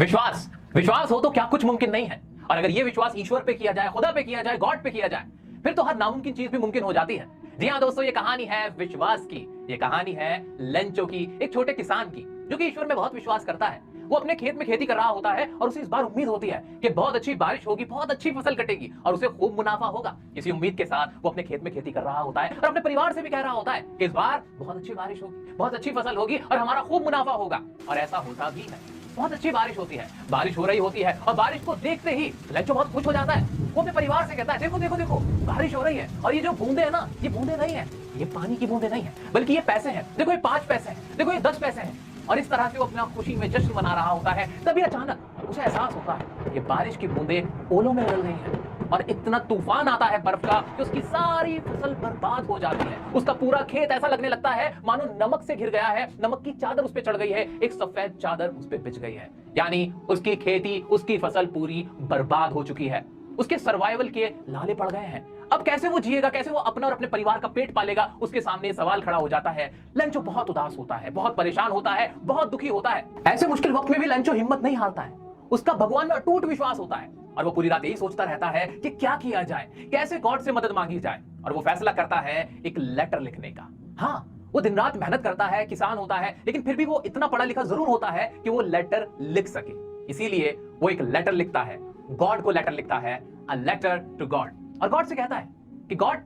विश्वास विश्वास हो तो क्या कुछ मुमकिन नहीं है। और अगर ये विश्वास ईश्वर पे किया जाए, खुदा पे किया जाए, गॉड पे किया जाए, फिर तो हर नामुमकिन चीज भी मुमकिन हो जाती है। जी हाँ दोस्तों, ये कहानी है विश्वास की। ये कहानी है लेंचो की, एक छोटे किसान की जो कि ईश्वर में बहुत विश्वास करता है। वो अपने खेत में खेती कर रहा होता है और उसे इस बार उम्मीद होती है कि बहुत अच्छी बारिश होगी, बहुत अच्छी फसल कटेगी और उसे खूब मुनाफा होगा। इसी उम्मीद के साथ वो अपने खेत में खेती कर रहा होता है और अपने परिवार से भी कह रहा होता है कि इस बार बहुत अच्छी बारिश होगी, बहुत अच्छी फसल होगी और हमारा खूब मुनाफा होगा। और ऐसा होता भी है। बहुत अच्छी बारिश होती है, बारिश हो रही होती है और बारिश को देखते ही लेंचो बहुत खुश हो जाता है। वो अपने परिवार से कहता है, देखो देखो देखो बारिश हो रही है और ये जो बूंदे है ना, ये बूंदे नहीं है, ये पानी की बूंदे नहीं है, बल्कि ये पैसे हैं। देखो ये 5 पैसे हैं, देखो ये 10 पैसे हैं। और इस तरह से वो अपना खुशी में जश्न मना रहा होता है। तभी अचानक उसे एहसास होता है ये बारिश की बूंदे ओलों में बदल गई हैं और इतना तूफान आता है बर्फ का कि उसकी सारी फसल बर्बाद हो जाती है। उसका पूरा खेत ऐसा लगने लगता है मानो नमक से घिर गया है, नमक की चादर उस पे चढ़ गई है, एक सफेद चादर उस पे बिछ गई है। यानी उसकी खेती, उसकी फसल पूरी बर्बाद हो चुकी है। उसके सर्वाइवल के लाले पड़ गए हैं। अब कैसे वो जिएगा, कैसे वो अपना और अपने परिवार का पेट पालेगा, उसके सामने सवाल खड़ा हो जाता है। लेंचो बहुत उदास होता है, बहुत परेशान होता है, बहुत दुखी होता है। ऐसे मुश्किल वक्त में भी लेंचो हिम्मत नहीं हारता है। उसका भगवान में अटूट विश्वास होता है और वो पूरी रात यही सोचता रहता है कि क्या किया जाए, कैसे गॉड से मदद मांगी जाए। और वो फैसला करता है एक लेटर लिखने का। हाँ, वो दिन रात मेहनत करता है, किसान होता है, लेकिन फिर भी वो इतना पढ़ा लिखा जरूर होता है कि वो लेटर लिख सके। इसीलिए वो एक लेटर लिखता है, गॉड को लेटर लिखता है, अ लेटर टू गॉड। और गॉड से कहता है कि गॉड,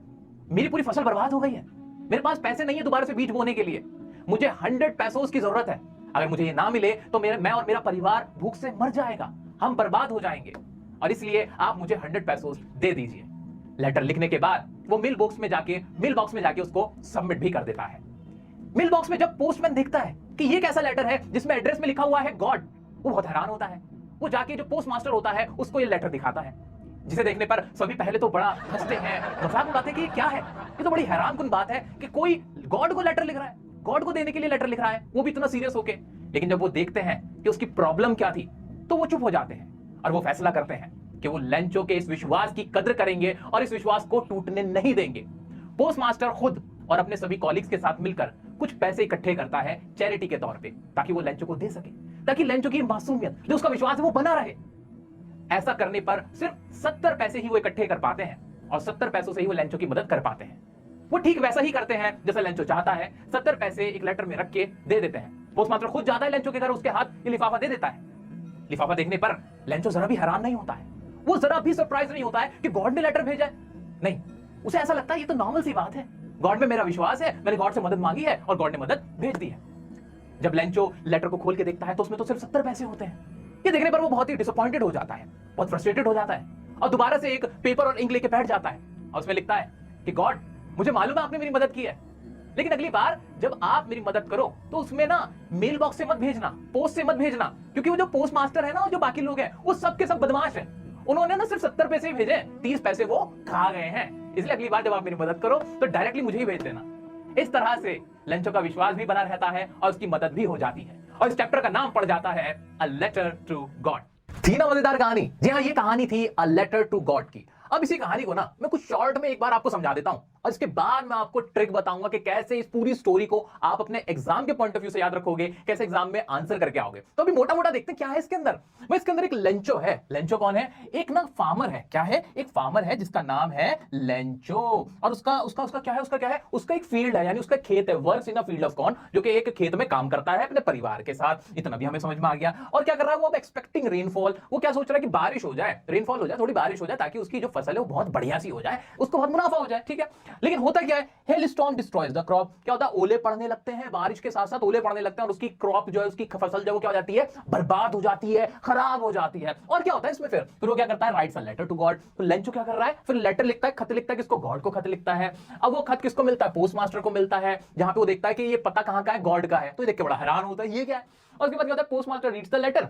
मेरी पूरी फसल बर्बाद हो गई है, मेरे पास पैसे नहीं है दोबारा से बीज बोने के लिए, मुझे 100 पैसों की जरूरत है। अगर मुझे ये ना मिले तो मैं और मेरा परिवार भूख से मर जाएगा, हम बर्बाद हो जाएंगे, और इसलिए आप मुझे 100 पैसों दे दीजिए। लेटर लिखने के बाद वो मिल बॉक्स में जाके उसको सबमिट भी कर देता है। मिल बॉक्स में जब पोस्टमैन देखता है कि ये कैसा लेटर है जिसमें एड्रेस में लिखा हुआ है गॉड, वो बहुत हैरान होता है। वो जाके जो पोस्ट मास्टर होता है उसको ये लेटर दिखाता है, जिसे देखने पर सभी पहले तो बड़ा हंसते हैं, मजाक उड़ाते हैं कि ये क्या है। ये तो बड़ी हैरानकुन बात है कि कोई गॉड को लेटर लिख रहा है, गॉड को देने के लिए लेटर लिख रहा है, वो भी इतना सीरियस होके। लेकिन जब वो देखते हैं कि उसकी प्रॉब्लम क्या थी तो वो चुप हो जाते हैं और वो फैसला करते हैं कि वो लेंचो के इस विश्वास की कद्र करेंगे और इस विश्वास को टूटने नहीं देंगे। पोस्ट मास्टर खुद और अपने सभी कॉलीग्स के साथ मिलकर कुछ पैसे इकट्ठे करता है चैरिटी के तौर पे, ताकि वो लेंचो को दे सके, ताकि लेंचो की मासूमियत, जो उसका विश्वास है, वो बना रहे। ऐसा करने पर सिर्फ 70 पैसे ही वो इकट्ठे कर पाते हैं और 70 पैसों से ही वो लेंचो की मदद कर पाते हैं। वो ठीक वैसा ही करते हैं जैसा लेंचो चाहता है। 70 पैसे एक लेटर में रख के दे देते हैं। पोस्ट मास्टर खुद जाता है लेंचो के घर, उसके हाथ ये लिफाफा दे देता है। लिफाफा देखने पर लेंचो जरा भी हैरान नहीं होता है, वो जरा भी सरप्राइज नहीं होता है कि गॉड ने लेटर भेजा है। नहीं, उसे ऐसा लगता है ये तो नॉर्मल सी बात है, गॉड में मेरा विश्वास है, मैंने गॉड से मदद मांगी है और गॉड ने मदद भेज दी है। जब लेंचो लेटर को खोल के देखता है तो उसमें तो सिर्फ 70 पैसे होते हैं। ये देखने पर वो बहुत ही डिसअपॉइंटेड हो जाता है, बहुत फ्रस्ट्रेटेड हो जाता है और दोबारा से एक पेपर और इंक लेके बैठ जाता है और उसमें लिखता है कि गॉड, मुझे मालूम है आपने मेरी मदद की है, लेकिन अगली बार जब आप मेरी मदद करो तो उसमें ना मेल बॉक्स से मत भेजना, पोस्ट से मत भेजना, क्योंकि वो जो पोस्ट मास्टर है ना, जो बाकी लोग हैं, वो सब के सब बदमाश हैं। उन्होंने ना सिर्फ 70 पैसे ही भेजे, 30 पैसे वो खा गए हैं। इसलिए अगली बार जब आप मेरी मदद करो तो डायरेक्टली मुझे ही भेज देना। इस तरह से लेंचो का विश्वास भी बना रहता है और उसकी मदद भी हो जाती है। और इस चैप्टर का नाम पड़ जाता है अ लेटर टू गॉड। थी ना मजेदार कहानी? जी हाँ, ये कहानी थी अ लेटर टू गॉड की। अब इसी कहानी को ना मैं कुछ शॉर्ट में एक बार आपको समझा देता हूं और इसके बाद मैं आपको ट्रिक बताऊंगा कि कैसे इस पूरी स्टोरी को आप अपने एग्जाम के पॉइंट ऑफ व्यू से याद रखोगे, कैसे एग्जाम में आंसर करके आओगे। तो अभी मोटा मोटा देखते हैं क्या है इसके अंदर। इसके अंदर एक लेंचो है। लेंचो कौन है? एक ना फार्मर है। क्या है? एक फार्मर है जिसका नाम है लेंचो। और उसका क्या है? उसका एक फील्ड है, यानी उसका खेत है। Works in a field of corn, जो कि एक खेत में काम करता है अपने परिवार के साथ। इतना भी हमें समझ में आ गया। और क्या कर रहा है वो? अब एक्सपेक्टिंग रेनफॉल। वो क्या सोच रहा है कि बारिश हो जाए, रेनफॉल हो जाए, थोड़ी बारिश हो जाए, ताकि उसकी जो फसल है वो बहुत बढ़िया सी हो जाए, उसको बहुत मुनाफा हो जाए। ठीक है, लेकिन होता क्या है? Hello storm destroys the crop. क्या होता है? ओले पड़ने लगते हैं, बारिश के साथ साथ ओले पड़ने लगते हैं और उसकी क्रॉप जो है, उसकी फसल जो है, वो क्या हो जाती है? बर्बाद हो जाती है, खराब हो जाती है। और क्या होता है इसमें? फिर वो क्या करता है? Writes a letter to God. तो लेंचो क्या कर रहा है? फिर लेटर लिखता है, खत लिखता है, किसको? गॉड को खत लिखता है। अब वो खत किसको मिलता है? पोस्ट मास्टर को मिलता है, जहां पे वो देखता है कि ये पता कहां का है? गॉड का है। तो ये देख के बड़ा हैरान होता है, ये क्या है? और उसके बाद क्या होता है? Post master reads the letter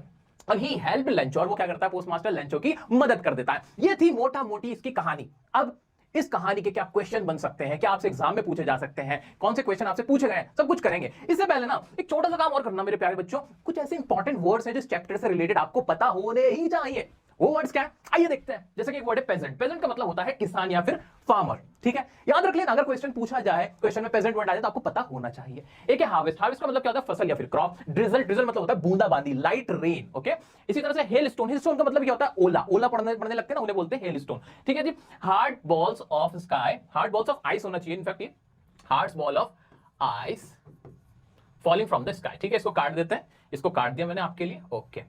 और ही हेल्प लेंचो। और वो क्या करता है? पोस्ट मास्टर लेंचो की मदद कर देता है। ये थी मोटा मोटी इसकी कहानी। अब इस कहानी के क्या क्वेश्चन बन सकते हैं, क्या आपसे एग्जाम में पूछे जा सकते हैं, कौन से क्वेश्चन आपसे पूछे गए, सब कुछ करेंगे। इससे पहले ना एक छोटा सा काम और करना मेरे प्यारे बच्चों, कुछ ऐसे इंपॉर्टेंट वर्ड्स हैं जिस चैप्टर से रिलेटेड आपको पता होने ही चाहिए, वो वर्ड्स क्या है आइए देखते हैं। जैसे कि एक वर्ड है पेजेंट, पेजेंट का मतलब होता है किसान या फिर फार्मर, ठीक है। याद रख लेना अगर क्वेश्चन पूछा जाए, क्वेश्चन में पेजेंट वर्ड आ जाए तो आपको पता होना चाहिए। एक है हार्वेस्ट, हार्वेस्ट का मतलब क्या होता है फसल या फिर क्रॉप। ड्रिजल, ड्रिजल मतलब होता है बूंदाबांदी, लाइट रेन, ओके। इसी तरह से हेल स्टोन, हेल स्टोन का मतलब क्या होता है ओला, ओला पड़ने लगते हैं ना, उन्हें बोलते हैं हेल स्टोन, ठीक है जी। Hard balls of sky, hard balls of ice होना चाहिए इनफैक्ट, ये hard ball of ice falling from the sky, ठीक है। इसको काट देते हैं, इसको काट दिया मैंने आपके लिए, ओके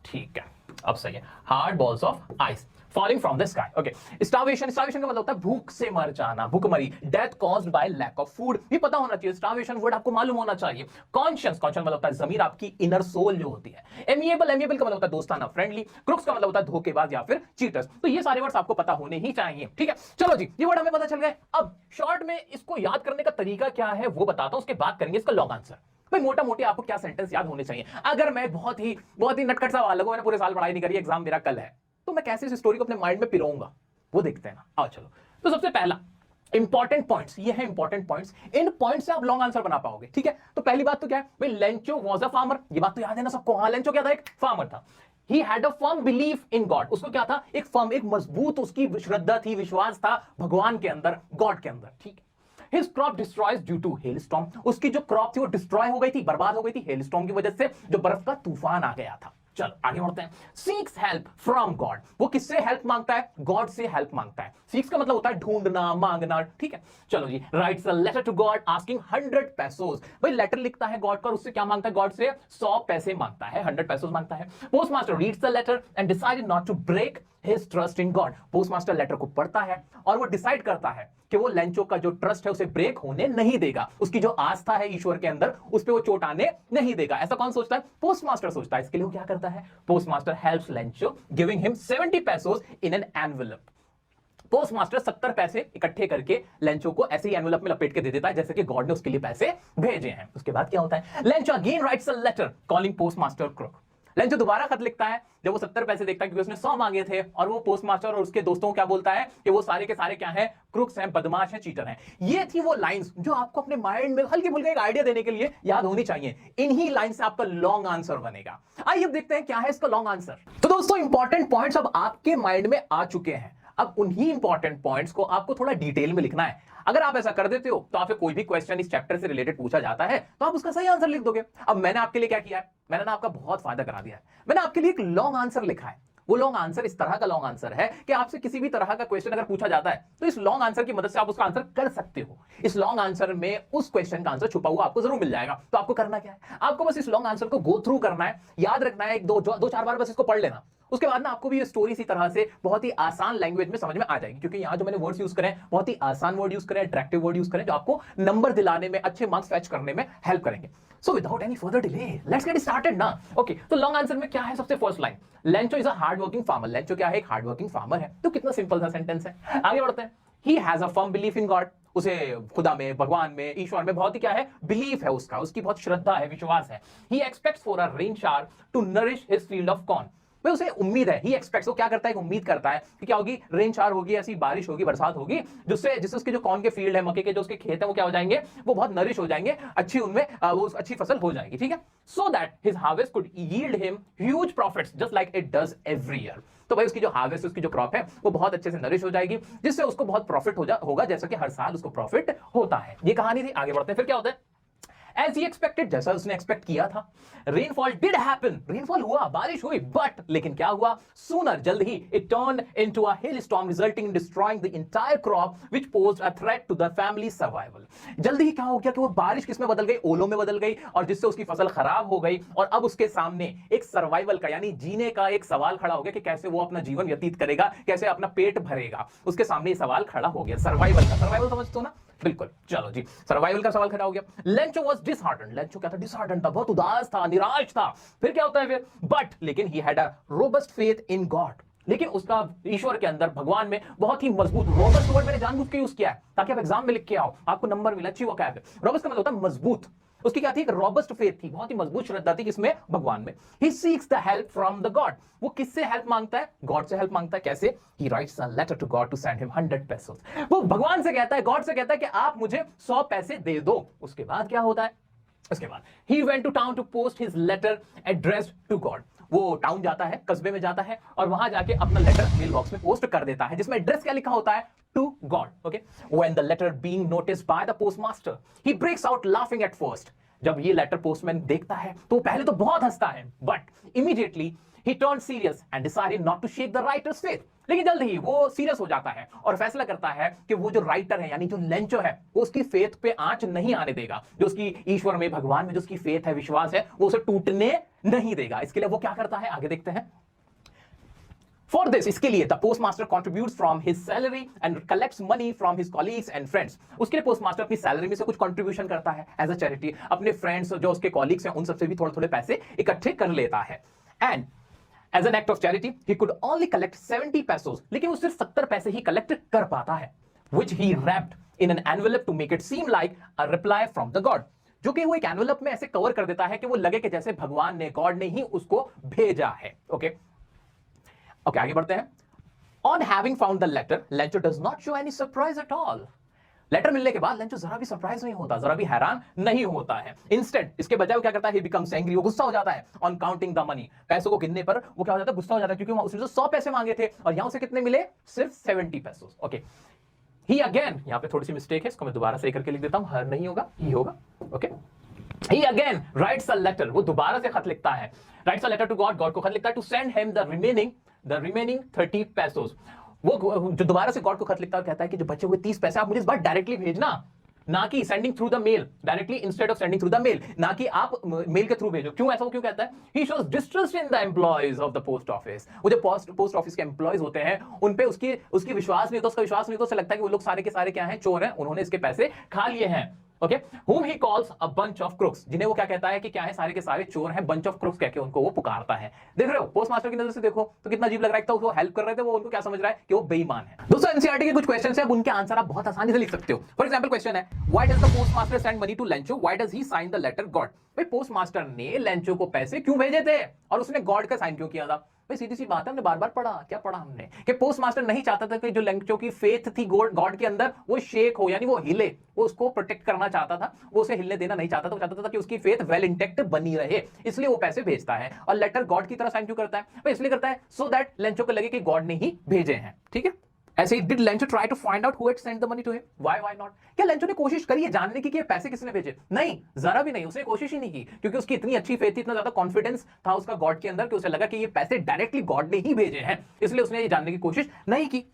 ठीक है अब सही है। Hard balls of ice falling from the sky, okay. Starvation, starvation का मतलब होता है भूख से मर जाना, भूखमरी। Death caused by lack of food, ये पता होना चाहिए, स्टार्वेशन वर्ड आपको मालूम होना चाहिए। कॉन्शियस, कॉन्शियस मतलब होता है जमीर, आपकी इनर सोल जो होती है। एमिएबल, एमिएबल का मतलब होता है दोस्ताना, फ्रेंडली। क्रुक्स का मतलब होता है धोखेबाज या फिर चीटर्स। तो ये सारे वर्ड्स आपको पता होने ही चाहिए, ठीक है। चलो जी, ये वर्ड हमें पता चल गए। अब शॉर्ट में इसको याद करने का तरीका क्या है वो बताता हूं, उसके बाद करेंगे इसका लॉन्ग आंसर। भाई मोटा मोटी आपको क्या सेंटेंस याद होने चाहिए। अगर मैं बहुत ही नटखट सा वाला हूं, मैंने पूरे साल पढ़ाई नहीं करी, एग्जाम मेरा कल है, तो मैं कैसे इस स्टोरी को अपने माइंड में पिरोऊंगा वो देखते हैं ना। आओ चलो, तो सबसे पहला इंपॉर्टेंट पॉइंट्स, ये है इंपॉर्टेंट पॉइंट्स, इन पॉइंट्स से आप लॉन्ग आंसर बना पाओगे, ठीक है। तो पहली बात तो क्या है भाई, लेंचो वाज अ फार्मर, ये बात तो याद है ना सबको। हाँ, लेंचो क्या था, एक फार्मर था। He had a firm belief in God, उसको क्या था, एक फर्म, एक मजबूत उसकी श्रद्धा थी, विश्वास था भगवान के अंदर, गॉड के अंदर, ठीक है। His crop destroys due to hailstorm, उसकी जो क्रॉप थी वो डिस्ट्रॉय हो गई थी, बर्बाद हो गई थी हेलस्टॉर्म की वजह से, जो बर्फ का तूफान आ गया था। चलो आगे बढ़ते हैं। सीक्स हेल्प फ्रॉम गॉड, वो किससे हेल्प मांगता है, गॉड से हेल्प मांगता है। सीक्स का मतलब होता है ढूंढना, मांगना, ठीक है। चलो जी, writes a letter to God asking 100 pesos, भाई लेटर लिखता है गॉड का और उससे क्या मांगता है, गॉड से 100 पैसे मांगता है, 100 पैसोस मांगता है। Postmaster reads the letter and decided not to break his trust in God, postmaster letter को पढ़ता है और वो डिसाइड करता है कि वो लेंचो का जो ट्रस्ट है उसे ब्रेक होने नहीं देगा, उसकी जो आस्था है ईश्वर के अंदर उस पे वो चोट आने नहीं देगा। ऐसा कौन सोचता है, पोस्टमास्टर सोचता है। इसके लिए वो क्या करता है, postmaster helps Lencho giving him 70 pesos in an envelope. Postmaster 70 पैसे इकट्ठे करके लेंचो को ऐसे ही एनवेलप में लपेट के दे देता है जैसे कि गॉड ने उसके लिए पैसे भेजे हैं। उसके बाद क्या होता है, Lencho again writes a letter calling postmaster crook, Lencho दोबारा खत लिखता है जब वो 70 पैसे देखता है क्योंकि उसने 100 मांगे थे, और वो पोस्टमास्टर और उसके दोस्तों को क्या बोलता है कि वो सारे के सारे क्या हैं, क्रुक्स हैं, बदमाश हैं, चीटर हैं। ये थी वो लाइंस जो आपको अपने माइंड में हल्की फुल्की एक आइडिया देने के लिए याद होनी चाहिए। इन्हीं लाइन से आपका लॉन्ग आंसर बनेगा। आइए अब देखते हैं क्या है इसका लॉन्ग आंसर। तो दोस्तों इंपॉर्टेंट पॉइंट्स अब आपके माइंड में आ चुके हैं। अब उन्हीं इंपॉर्टेंट पॉइंट्स को आपको थोड़ा डिटेल में लिखना है। अगर आप ऐसा कर देते हो तो आपसे कोई भी क्वेश्चन इस चैप्टर से रिलेटेड पूछा जाता है तो आप उसका सही आंसर लिख दोगे। अब मैंने आपके लिए क्या किया है, मैंने ना आपका बहुत फायदा करा दिया है। मैंने आपके लिए एक लॉन्ग आंसर लिखा है। वो लॉन्ग आंसर इस तरह का लॉन्ग आंसर है कि आपसे किसी भी तरह का क्वेश्चन अगर पूछा जाता है तो इस लॉन्ग आंसर की मदद से आप उसका आंसर कर सकते हो। इस लॉन्ग आंसर में उस क्वेश्चन का आंसर छुपा हुआ आपको जरूर मिल जाएगा। तो आपको करना क्या है, आपको बस इस लॉन्ग आंसर को गो थ्रू करना है, याद रखना है, एक दो चार बार बस इसको पढ़ लेना। उसके बाद ना आपको भी ये स्टोरी इसी तरह से बहुत ही आसान लैंग्वेज में समझ में आ जाएगी, क्योंकि यहाँ जो मैंने वर्ड्स यूज करें बहुत ही आसान वर्ड यूज करें, अट्रैक्टिव वर्ड यूज करें जो आपको नंबर दिलाने में, अच्छे मार्क्स फैच करने में हेल्प करेंगे। So without any further delay let's get started ना। ओके, तो लॉन्ग आंसर में क्या है, सबसे first line, Lencho is a hard working farmer. Lencho क्या है, एक हार्ड वर्किंग फार्मर है। तो कितना सिंपल सा सेंटेंस है। आगे बढ़ते हैं। He has a firm belief in God, उसे खुदा में, भगवान में, ईश्वर में बहुत ही क्या है, बिलीफ है उसका, उसकी बहुत श्रद्धा है, विश्वास है। He expects for a rain shower to nourish his field of corn, भाई उसे उम्मीद है, ही एक्सपेक्ट्स, वो क्या करता है, उम्मीद करता है कि क्या होगी, रेन शावर होगी, ऐसी बारिश होगी, बरसात होगी जिससे उसके जो कॉर्न के फील्ड है, मक्के के जो उसके खेत है वो क्या हो जाएंगे, वो बहुत नरिश हो जाएंगे, अच्छी उनमें वो अच्छी फसल हो जाएगी, ठीक है। So that his harvest could yield him huge profits just like it does every year. तो भाई उसकी जो हार्वेस्ट, उसकी जो क्रॉप है वो बहुत अच्छे से नरिश हो जाएगी, जिससे उसको बहुत प्रॉफिट होगा, जैसा कि हर साल उसको प्रॉफिट होता है। ये कहानी थी। आगे बढ़ते हैं, फिर क्या होता है, As he expected, जैसा उसने एक्सपेक्ट किया था, रेनफॉल डिड हैपन, रेनफॉल हुआ, बारिश हुई, बट लेकिन क्या हुआ, सूनर, जल्द ही, it turn into a hail storm resulting in destroying the entire crop which posed a threat to the family survival. जल्दी ही क्या हो गया कि वो बारिश किसमें बदल गई, ओलों में बदल गई, और जिससे उसकी फसल खराब हो गई, और अब उसके सामने एक सर्वाइवल का यानी जीने का एक सवाल खड़ा हो गया कि कैसे वो अपना जीवन व्यतीत करेगा, कैसे अपना पेट भरेगा। उसके सामने ये सवाल खड़ा हो गया, सर्वाइवल का। सर्वाइवल समझते हो ना, बिल्कुल। चलो जी, सर्वाइवल का सवाल खड़ा हो गया। लेंचो वाज डिसहार्टेंड, लेंचो क्या था, डिसहार्टेंड था, बहुत उदास था, निराश था। फिर क्या होता है फिर, बट लेकिन he had a robust faith in God, लेकिन उसका ईश्वर के अंदर, भगवान में बहुत ही मजबूत, रोबस्ट वर्ड मैंने जानबूझ के यूज किया है ताकि आप एग्जाम में लिख के आओ, आपको नंबर मिले, अच्छी वो क्या है। रोबस्ट का मतलब होता है मजबूत, उसकी क्या थी, एक रॉबस्ट फेथ थी, बहुत ही मजबूत श्रद्धा थी, किसमें, भगवान में। He seeks the help from the God, वो किससे हेल्प मांगता है, गॉड से हेल्प मांगता है। कैसे, he writes a letter to God to send him 100 pesos, वो भगवान से कहता है, गॉड से कहता है कि आप मुझे 100 पैसे दे दो। उसके बाद क्या होता है, उसके बाद he went to town to post his letter addressed to God, वो टाउन जाता है, कस्बे में जाता है और वहां जाके अपना लेटर मेल बॉक्स में पोस्ट कर देता है, जिसमें एड्रेस क्या लिखा होता है, to God. Okay, when the letter being noticed by the postmaster he breaks out laughing at first. जब ये लेटर पोस्टमैन देखता है तो पहले तो बहुत हंसता है, but immediately he turned serious and decided not to shake the writer's faith. लेकिन जल्द ही वो सीरियस हो जाता है और फैसला करता है कि वो जो राइटर है यानी जो लेंचो है वो उसकी फेथ पे आंच नहीं आने देगा, जो उसकी ईश्वर में, भगवान में जो उसकी फेथ है, विश्वास है, वो उसे टूटने नहीं देगा. इसके लिए वो क्या करता है, आगे देखते हैं. For this, इसके लिए the postmaster contributes from his salary and collects money from his colleagues and friends. उसके लिए postmaster अपनी सैलरी में से कुछ कंट्रीब्यूशन करता है एज अ चैरिटी, अपने फ्रेंड्स जो उसके कॉलीग्स हैं उन सबसे भी थोड़े थोड़े पैसे इकट्ठे कर लेता है. And as an act of charity he could only collect 70 pesos, लेकिन वो सिर्फ 70 पैसे ही कलेक्ट कर पाता है, which he wrapped in an envelope to make it seem like a reply from the god. जो कि वो एक एनवेलप में ऐसे कवर कर देता है कि वो लगे कि जैसे भगवान ने, गॉड ने ही उसको भेजा है. ओके, आगे बढ़ते हैं. On having found the letter, Lencho does not show any surprise at all. Letter मिलने के बाद लेंचो जरा भी सरप्राइज नहीं होता, जरा भी हैरान नहीं होता है. इंस्टेंट इसके बजाय वो क्या करता है, he becomes angry, वो गुस्सा हो जाता है. On counting the money, पैसों को गिनने पर वो क्या हो जाता है, गुस्सा हो जाता है, क्योंकि उसने 100 पैसे मांगे थे और यहां उसे कितने मिले, सिर्फ 70 पैसे. ओके, he again, यहां पे थोड़ी सी मिस्टेक है, इसको मैं दोबारा सही करके लिख देता हूं, हर नहीं होगा, ही होगा. Okay, he again writes a letter, वो दोबारा से खत लिखता है, writes a letter to God, God को खत लिखता है to send him the remaining 30 pesos. वो जो दोबारा से गॉड को खत लिखता है, कहता है कि जो बचे हुए 30 पैसे आप मुझे इस बार डायरेक्टली भेजना, ना कि sending through the mail, directly instead of sending through the mail, ना कि आप मेल के थ्रू भेजो. क्यों ऐसा, वो क्यों कहता है, he shows distrust in the employees of the post office. वो जो पोस्ट ऑफिस के एम्प्लॉइज होते हैं उन पे उसकी विश्वास नहीं होता, उसका विश्वास नहीं होता, उसे लगता है कि वो लोग सारे के सारे क्या हैं, चोर हैं, उन्होंने इसके पैसे खा लिए हैं. Okay, whom he calls a bunch of crooks, जिन्हें वो क्या कहता है कि क्या है, सारे के सारे चोर हैं, bunch of crooks कह के उनको वो पुकारता है. देख रहे हो, पोस्ट मास्टर की नजर से देखो तो कितना अजीब लग रहा है. तो वो हेल्प कर रहे थे, वो उनको क्या समझ रहा है कि वो बेईमान है. दोस्तों, एनसीईआरटी के कुछ क्वेश्चंस हैं, अब उनके आंसर आप बहुत आसानी से लिख सकते हो. फॉर एग्जांपल क्वेश्चन है, why does the post master send money to Lencho, why does he sign the letter God. भाई पोस्ट मास्टर ने लेंचो को पैसे क्यों भेजे थे और उसने गॉड का साइन क्यों किया था. भाई सीधी सी बात है, हमने बार बार पढ़ा, क्या पढ़ा हमने, कि पोस्ट मास्टर नहीं चाहता था कि जो लेंचो की फेथ थी गॉड के अंदर वो शेक हो, यानी वो हिले, वो उसको प्रोटेक्ट करना चाहता था, वो उसे हिलने देना नहीं चाहता था. वो चाहता था कि उसकी फेथ वेल इंटेक्ट बनी रहे, इसलिए वो पैसे भेजता है. और लेटर गॉड की तरह साइन क्यों करता है, भाई इसलिए करता है सो दैट लेंचो को लगे कि गॉड ने ही भेजे हैं. ठीक है, ऐसे ही did Lencho try to find out who had sent the money to him, why not. क्या लेंचो ने कोशिश करी है जानने की कि ये पैसे किसने भेजे, नहीं, जरा भी नहीं, उसने कोशिश ही नहीं की, क्योंकि उसकी इतनी अच्छी फेथ थी, इतना ज्यादा कॉन्फिडेंस था उसका गॉड के अंदर कि उसे लगा कि ये पैसे डायरेक्टली गॉड ने ही भेजे हैं, इसलिए उसने ये जानने की कोशिश नहीं की.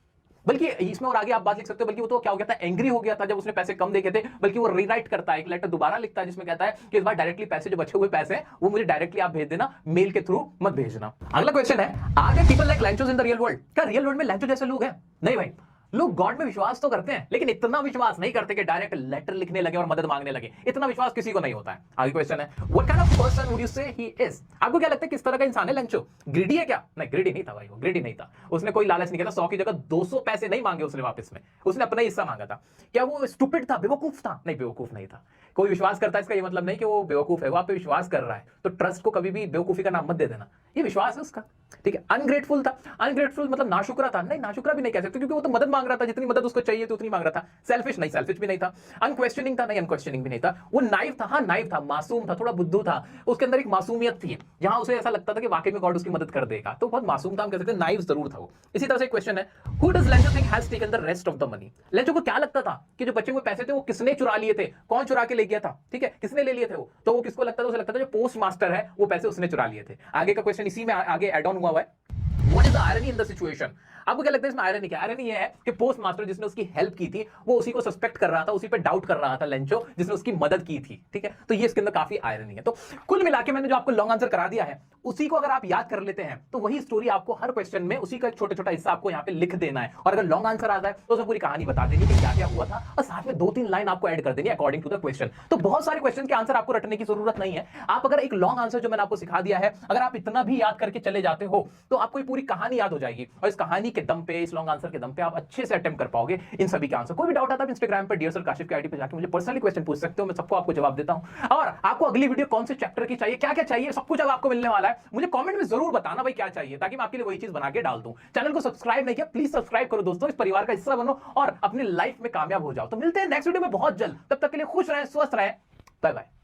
बल्कि इसमें और आगे आप बात लिख सकते हो, बल्कि वो तो क्या हो गया था, एंग्री हो गया था जब उसने पैसे कम देखे थे, बल्कि वो रीराइट करता है, एक लेटर दोबारा लिखता है जिसमें कहता है कि इस बार डायरेक्टली पैसे, जो बचे हुए पैसे हैं वो मुझे डायरेक्टली आप भेज देना, मेल के थ्रू मत भेजना. अगला क्वेश्चन है, are there people like Lenchos in the real world. क्या रियल वर्ल्ड में लेंचो जैसे लोग हैं? नहीं भाई, लोग गॉड में विश्वास तो करते हैं, लेकिन इतना विश्वास नहीं करते कि डायरेक्ट लेटर लिखने लगे और मदद मांगने लगे. इतना विश्वास किसी को नहीं होता है. आगे क्वेश्चन है, what kind of person would you से ही इज. आपको क्या लगता है किस तरह का इंसान है लेंचो? ग्रीडी है क्या? नहीं, ग्रीडी नहीं था भाई, वो ग्रीडी नहीं था. उसने कोई लालच नहीं किया था, 100 की जगह 200 पैसे नहीं मांगे उसने वापस में, उसने अपना हिस्सा मांगा था. क्या वो स्टूपिड था, बेवकूफ था? नहीं, बेवकूफ नहीं था. कोई विश्वास करता है इसका ये मतलब नहीं कि वो बेवकूफ है, वो आप पे विश्वास कर रहा है, तो ट्रस्ट को कभी भी बेवकूफी का नाम मत दे देना, ये विश्वास है उसका. ठीक है, अनग्रेटफुल था. अनग्रेटफुल मतलब नाशुक्रा था? नहीं, नाशुक्रा भी नहीं कह सकते, क्योंकि वो तो मदद मांग रहा था, जितनी मदद उसको चाहिए थी उतनी मांग रहा था. सेल्फिश नहीं, सेल्फिश भी नहीं था. अनक्वेश्चनिंग था? नहीं, अनक्वेश्चनिंग भी नहीं था. वो नाइव था? हाँ नाइव था, मासूम था, थोड़ा बुद्धू था, उसके अंदर एक मासूमियत थी, जहां उसे ऐसा लगता था कि वाकई में गॉड उसकी मदद कर देगा, तो बहुत मासूम था, हम कह सकते हैं नाइव जरूर था वो. इसी तरह से क्वेश्चन है, who does Lencho think has taken the rest of the money. Lencho को क्या लगता था कि जो बचे हुए पैसे थे वो किसने चुरा लिए थे, कौन चुरा के ले गया था, ठीक है, किसने ले लिए थे वो, तो वो किसको लगता था, उसे लगता था जो पोस्ट मास्टर है वो पैसे उसने चुरा लिए थे. आगे का क्वेश्चन इसी में आगे एड ऑन हुआ है, what is the irony in the situation. आपको क्या लगता है इसमें आयरनी क्या? आयरनी ये है कि पोस्ट मास्टर जिसने उसकी हेल्प की थी वो उसी को सस्पेक्ट कर रहा था, उसी पे डाउट कर रहा था लेंचो, जिसने उसकी मदद की थी. ठीक है, तो ये इसके अंदर काफी आयरनी है. तो कुल मिला के मैंने जो आपको लॉन्ग आंसर करा दिया है उसी को अगर आप याद कर लेते हैं तो वही स्टोरी आपको हर क्वेश्चन में उसी का एक छोटा छोटा हिस्सा आपको यहाँ पे लिख देना है, और अगर लॉन्ग आंसर आता है तो उसमें पूरी कहानी बता देनी कि क्या क्या हुआ था, और साथ में 2-3 लाइन आपको ऐड कर देनी अकॉर्डिंग टू द क्वेश्चन. तो बहुत सारे क्वेश्चन के आंसर आपको रटने की जरूरत नहीं है. आप अगर एक लॉन्ग आंसर जो मैंने आपको सिखा दिया है, अगर आप इतना भी याद करके चले जाते हो तो आपको ये पूरी कहानी याद हो जाएगी, और इस कहानी के दम पे, इस लॉन्ग आंसर के दम पे आप अच्छे से अटेम्प्ट कर पाओगे इन सभी के आंसर. कोई भी डाउट आता है इंस्टाग्राम पर डियर सर काशिफ की आईडी पे जाकर मुझे पर्सनली क्वेश्चन पूछ सकते हो, मैं सबको आपको जवाब देता हूं. और आपको अगली वीडियो कौन से चैप्टर की चाहिए, क्या क्या चाहिए, सब कुछ अब आपको मिलने वाला है. मुझे कमेंट में जरूर बताना भाई क्या चाहिए, ताकि मैं आपके लिए वही चीज बना के डाल दूं. चैनल को सब्सक्राइब नहीं किया, प्लीज सब्सक्राइब करो दोस्तों, इस परिवार का हिस्सा बनो और अपनी लाइफ में कामयाब हो जाओ. तो मिलते हैं नेक्स्ट वीडियो में बहुत जल्द, तब तक के लिए खुश रहें, स्वस्थ रहें, बाय बाय.